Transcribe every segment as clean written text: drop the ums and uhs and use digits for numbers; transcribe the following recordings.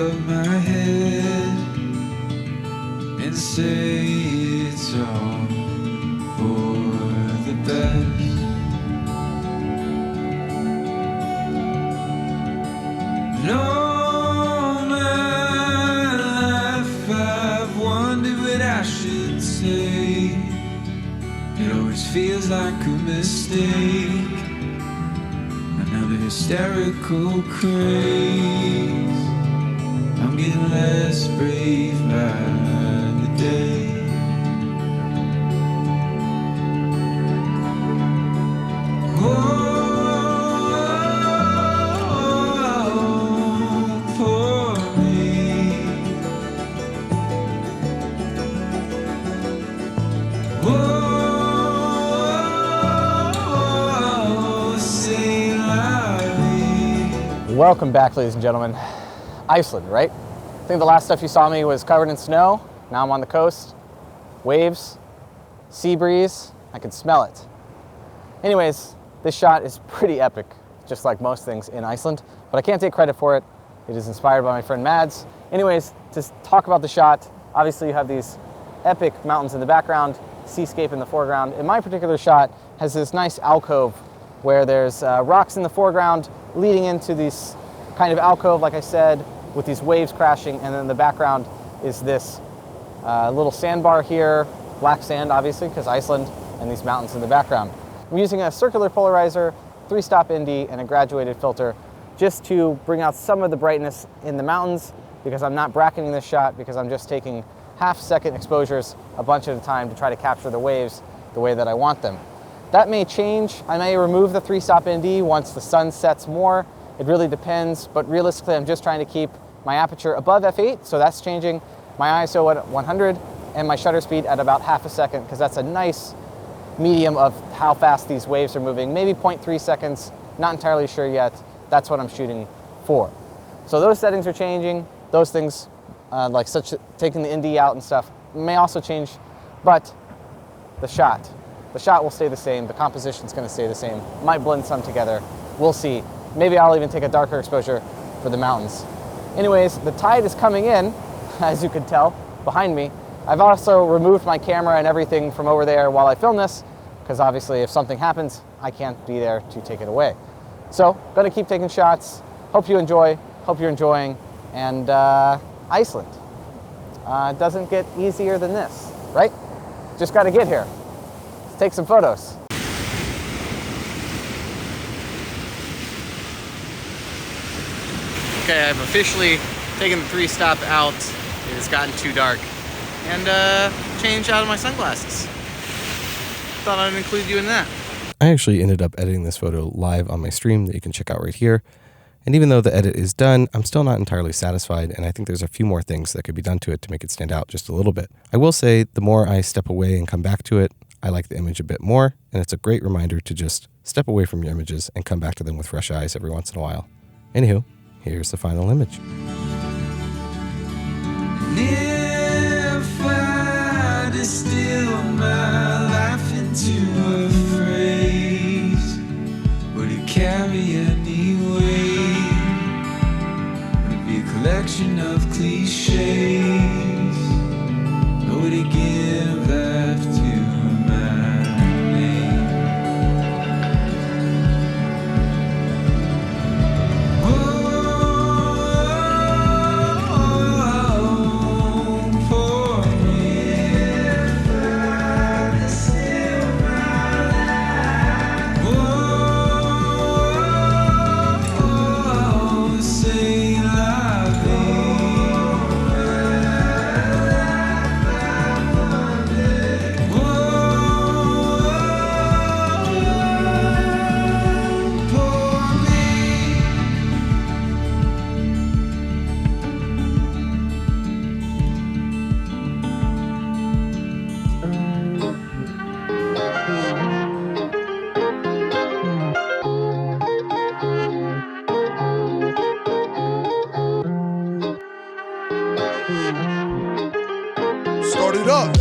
above my head and say it's all for the best. All my life I've wondered what I should say. It always feels like a mistake, another hysterical craze. I'm getting less brave by the day. Welcome back, ladies and gentlemen. Iceland, right? I think the last stuff you saw me was covered in snow. Now I'm on the coast. Waves, sea breeze, I can smell it. Anyways, this shot is pretty epic, just like most things in Iceland, but I can't take credit for it. It is inspired by my friend Mads. Anyways, to talk about the shot, obviously you have these epic mountains in the background, seascape in the foreground. In my particular shot, has this nice alcove where there's rocks in the foreground leading into this kind of alcove, like I said, with these waves crashing, and then the background is this little sandbar here, black sand obviously, because Iceland, and these mountains in the background. I'm using a circular polarizer, 3-stop ND, and a graduated filter just to bring out some of the brightness in the mountains, because I'm not bracketing this shot, because I'm just taking half-second exposures a bunch at a time to try to capture the waves the way that I want them. That may change. I may remove the 3-stop ND once the sun sets more. It really depends, but realistically I'm just trying to keep my aperture above f8, so that's changing. My ISO at 100 and my shutter speed at about half a second, because that's a nice medium of how fast these waves are moving. Maybe 0.3 seconds, not entirely sure yet. That's what I'm shooting for. So those settings are changing. Those things, like taking the ND out and stuff, may also change, but the shot will stay the same. The composition's gonna stay the same. Might blend some together. We'll see. Maybe I'll even take a darker exposure for the mountains. Anyways, the tide is coming in, as you can tell, behind me. I've also removed my camera and everything from over there while I film this, because obviously if something happens, I can't be there to take it away. So, gonna keep taking shots. Hope you enjoy, hope you're enjoying, and Iceland. It doesn't get easier than this, right? Just gotta get here. Let's take some photos. Okay, I've officially taken the 3-stop out. It has gotten too dark. And changed out of my sunglasses. Thought I'd include you in that. I actually ended up editing this photo live on my stream that you can check out right here. And even though the edit is done, I'm still not entirely satisfied, and I think there's a few more things that could be done to it to make it stand out just a little bit. I will say the more I step away and come back to it, I like the image a bit more, and it's a great reminder to just step away from your images and come back to them with fresh eyes every once in a while. Anywho, here's the final image. If I distill my life into a phrase, would it carry any weight? Would it be a collection of cliches? Or would it give life to my name? Start it up.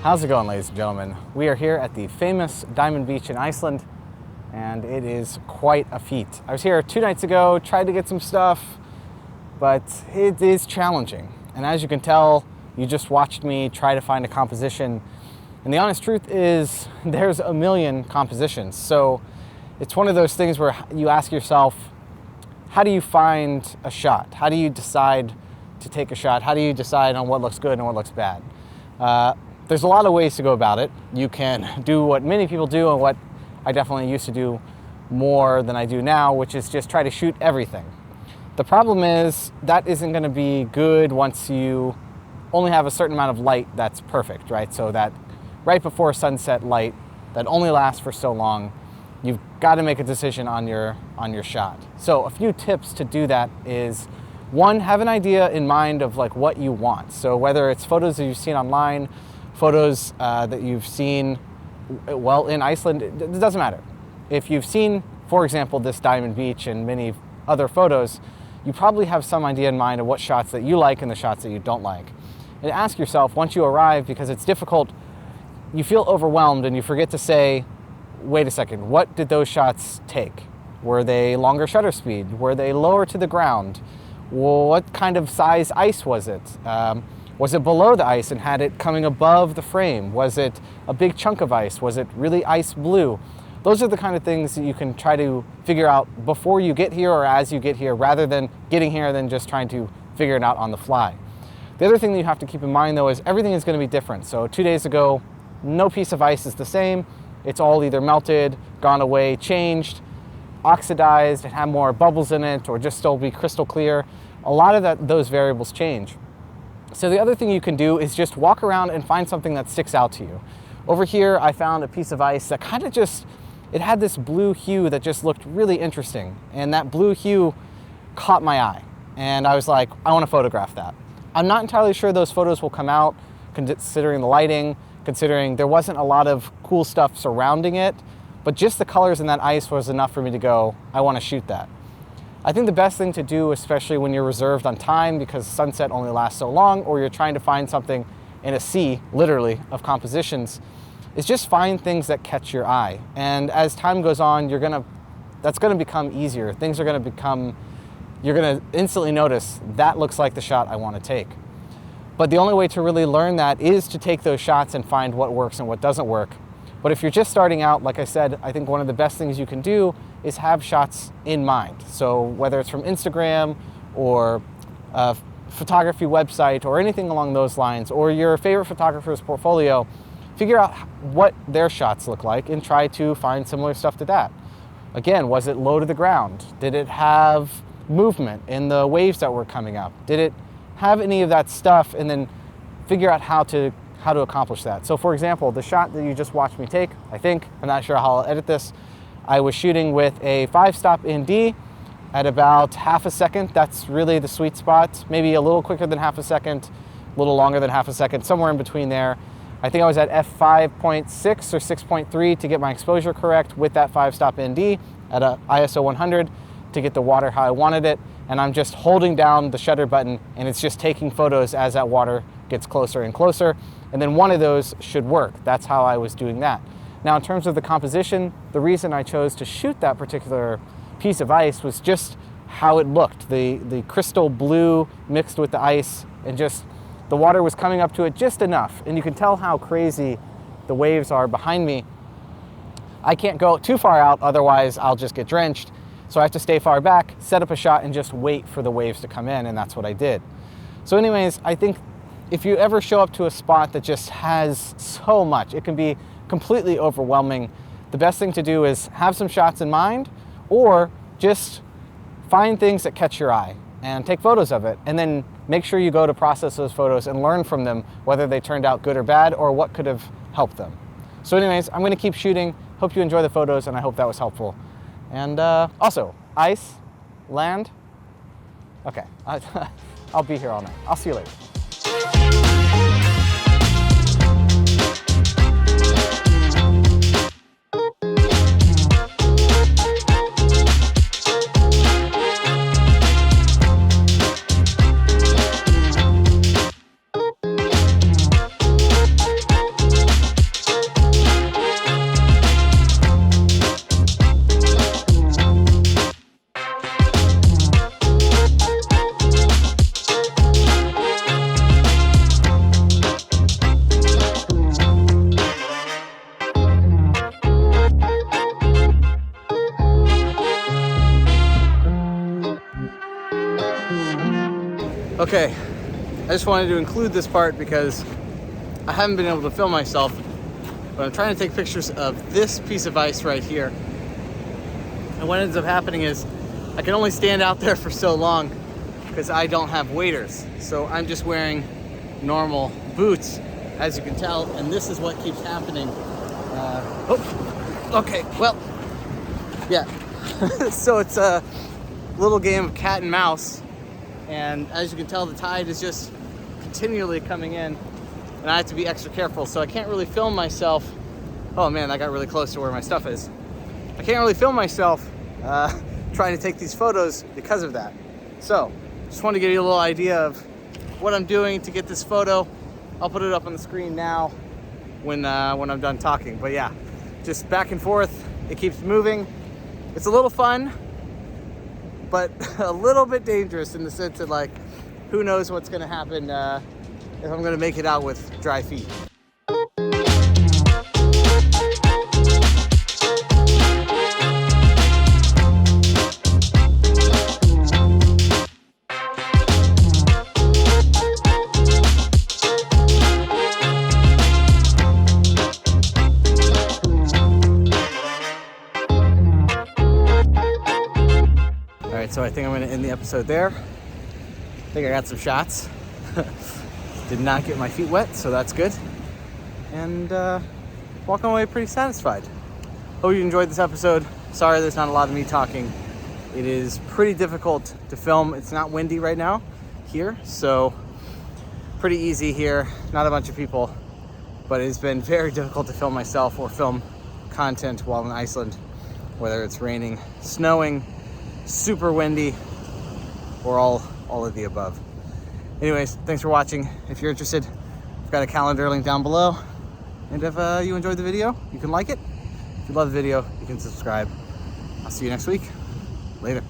How's it going, ladies and gentlemen? We are here at the famous Diamond Beach in Iceland, and it is quite a feat. I was here 2 nights ago, tried to get some stuff, but it is challenging. And as you can tell, you just watched me try to find a composition. And the honest truth is there's a million compositions. So it's one of those things where you ask yourself, how do you find a shot? How do you decide to take a shot? How do you decide on what looks good and what looks bad? There's a lot of ways to go about it. You can do what many people do and what I definitely used to do more than I do now, which is just try to shoot everything. The problem is that isn't going to be good once you only have a certain amount of light that's perfect, right? So that right before sunset light that only lasts for so long, you've got to make a decision on your shot. So a few tips to do that is, one, have an idea in mind of like what you want. So whether it's photos that you've seen online, photos that you've seen, well, in Iceland, it doesn't matter. If you've seen, for example, this Diamond Beach and many other photos, you probably have some idea in mind of what shots that you like and the shots that you don't like. And ask yourself, once you arrive, because it's difficult, you feel overwhelmed and you forget to say, wait a second, what did those shots take? Were they longer shutter speed? Were they lower to the ground? What kind of size ice was it? Was it below the ice and had it coming above the frame? Was it a big chunk of ice? Was it really ice blue? Those are the kind of things that you can try to figure out before you get here or as you get here, rather than getting here and then just trying to figure it out on the fly. The other thing that you have to keep in mind, though, is everything is going to be different. So 2 days ago, no piece of ice is the same. It's all either melted, gone away, changed, oxidized, and have more bubbles in it, or just still be crystal clear. A lot of those variables change. So the other thing you can do is just walk around and find something that sticks out to you. Over here, I found a piece of ice that kind of just, it had this blue hue that just looked really interesting. And that blue hue caught my eye. And I was like, I want to photograph that. I'm not entirely sure those photos will come out, considering the lighting, considering there wasn't a lot of cool stuff surrounding it, but just the colors in that ice was enough for me to go, I want to shoot that. I think the best thing to do, especially when you're reserved on time because sunset only lasts so long, or you're trying to find something in a sea, literally, of compositions, is just find things that catch your eye. And as time goes on, that's gonna become easier. Things are gonna become, you're gonna instantly notice, that looks like the shot I wanna take. But the only way to really learn that is to take those shots and find what works and what doesn't work. But if you're just starting out, like I said, I think one of the best things you can do is have shots in mind. So whether it's from Instagram or a photography website or anything along those lines, or your favorite photographer's portfolio, figure out what their shots look like and try to find similar stuff to that. Again, was it low to the ground? Did it have movement in the waves that were coming up? Did it have any of that stuff? And then figure out how to accomplish that. So for example, the shot that you just watched me take, I'm not sure how I'll edit this, I was shooting with a 5-stop in D at about half a second. That's really the sweet spot. Maybe a little quicker than half a second, a little longer than half a second, somewhere in between there. I think I was at f5.6 or 6.3 to get my exposure correct with that 5-stop in D at a ISO 100 to get the water how I wanted it. And I'm just holding down the shutter button and it's just taking photos as that water gets closer and closer. And then one of those should work. That's how I was doing that. Now, in terms of the composition, the reason I chose to shoot that particular piece of ice was just how it looked. The crystal blue mixed with the ice, and just the water was coming up to it just enough. And you can tell how crazy the waves are behind me. I can't go too far out, otherwise I'll just get drenched. So I have to stay far back, set up a shot, and just wait for the waves to come in, and that's what I did. So anyways, I think if you ever show up to a spot that just has so much, it can be completely overwhelming. The best thing to do is have some shots in mind, or just find things that catch your eye and take photos of it, and then make sure you go to process those photos and learn from them, whether they turned out good or bad, or what could have helped them. So anyways, I'm gonna keep shooting. Hope you enjoy the photos, and I hope that was helpful. And also, ice, land. Okay, I'll be here all night. I'll see you later. Okay, I just wanted to include this part because I haven't been able to film myself, but I'm trying to take pictures of this piece of ice right here. And what ends up happening is I can only stand out there for so long because I don't have waders. So I'm just wearing normal boots, as you can tell, and this is what keeps happening. Okay, well, yeah. So it's a little game of cat and mouse, and as you can tell, the tide is just continually coming in, and I have to be extra careful, so I can't really film myself. Oh man, I got really close to where my stuff is. I can't really film myself trying to take these photos because of that. So, just want to give you a little idea of what I'm doing to get this photo. I'll put it up on the screen now when I'm done talking. But yeah, just back and forth. It keeps moving. It's a little fun, but a little bit dangerous in the sense that, like, who knows what's going to happen if I'm going to make it out with dry feet. So I think I'm going to end the episode there. I think I got some shots. Did not get my feet wet, so that's good. And walking away pretty satisfied. Hope you enjoyed this episode. Sorry there's not a lot of me talking. It is pretty difficult to film. It's not windy right now here, so pretty easy here. Not a bunch of people, but it's been very difficult to film myself or film content while in Iceland, whether it's raining, snowing, super windy, or all of the above. Anyways, thanks for watching. If you're interested, I've got a calendar link down below. And if you enjoyed the video, you can like it. If you love the video, you can subscribe. I'll see you next week. Later.